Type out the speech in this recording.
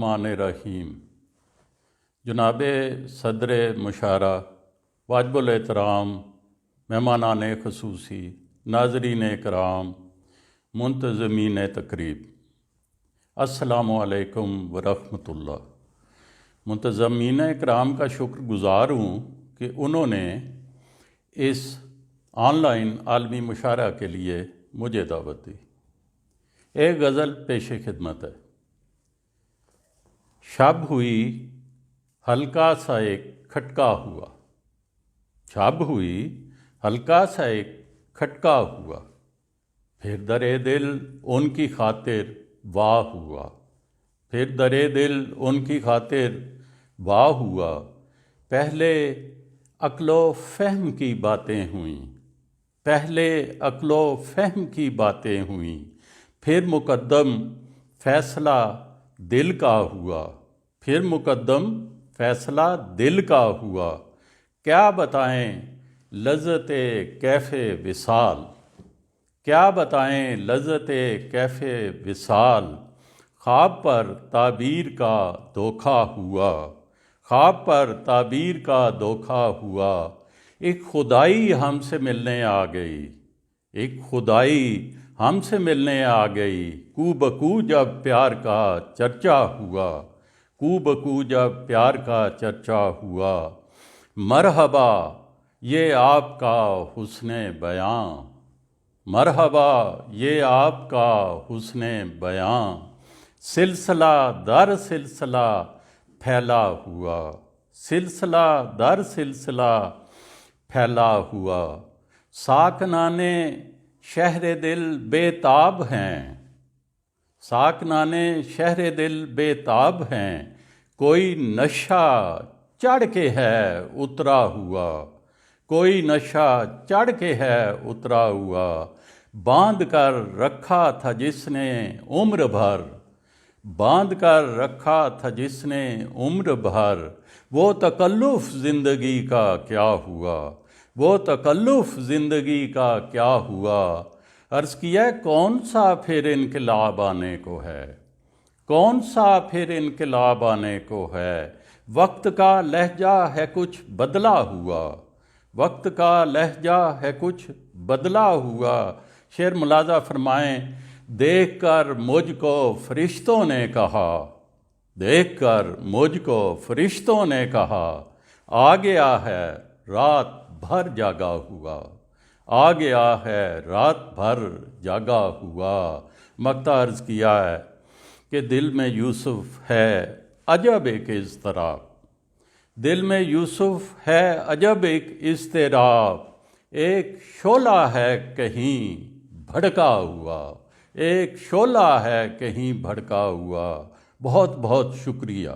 الرحمن الرحیم۔ جناب صدر مشارہ، واجب الاحترام مہمانان خصوصی، ناظرین کرام، منتظمین تقریب، السلام علیکم ورحمۃ اللہ۔ منتظمین کرام کا شکر گزار ہوں کہ انہوں نے اس آن لائن عالمی مشاعرہ کے لیے مجھے دعوت دی۔ ایک غزل پیش خدمت ہے۔ شب ہوئی ہلکا سا ایک کھٹکا ہوا، شب ہوئی ہلکا سا ایک کھٹکا ہوا، پھر درے دل ان کی خاطر واہ ہوا، پھر درے دل ان کی خاطر واہ ہوا۔ پہلے عقل و فہم کی باتیں ہوئیں، پہلے عقل و فہم کی باتیں ہوئیں، پھر مقدم فیصلہ دل کا ہوا، پھر مقدم فیصلہ دل کا ہوا۔ کیا بتائیں لذت کیف وصال، کیا بتائیں لذت کیف وصال، خواب پر تعبیر کا دھوکا ہوا، خواب پر تعبیر کا دھوکا ہوا۔ ایک خدائی ہم سے ملنے آ گئی، ایک خدائی ہم سے ملنے آ گئی، کو بکو جب پیار کا چرچا ہوا، کو بکو جب پیار کا چرچا ہوا۔ مرحبا یہ آپ کا حسن بیاں، مرحبا یہ آپ کا حسن بیاں، سلسلہ در سلسلہ پھیلا ہوا، سلسلہ در سلسلہ پھیلا ہوا۔ ساکنان شہر دل بے تاب ہیں، ساکنان شہر دل بے تاب ہیں، کوئی نشہ چڑھ کے ہے اترا ہوا، کوئی نشہ چڑھ کے ہے اترا ہوا۔ باندھ کر رکھا تھا جس نے عمر بھر، باندھ کر رکھا تھا جس نے عمر بھر، وہ تکلف زندگی کا کیا ہوا، وہ تکلف زندگی کا کیا ہوا۔ عرض کیا کون سا پھر انقلاب آنے کو ہے، کون سا پھر انقلاب آنے کو ہے، وقت کا لہجہ ہے کچھ بدلا ہوا، وقت کا لہجہ ہے کچھ بدلا ہوا۔ شعر ملاحظہ فرمائیں، دیکھ کر مجھ کو فرشتوں نے کہا، دیکھ کر مجھ کو فرشتوں نے کہا، آ گیا ہے رات بھر جاگا ہوا، آ گیا ہے رات بھر جاگا ہوا۔ مقطع عرض کیا ہے کہ دل میں یوسف ہے عجب ایک اضطراب، دل میں یوسف ہے عجب ایک اضطراب، ایک شعلہ ہے کہیں بھڑکا ہوا، ایک شعلہ ہے کہیں بھڑکا ہوا۔ بہت بہت شکریہ۔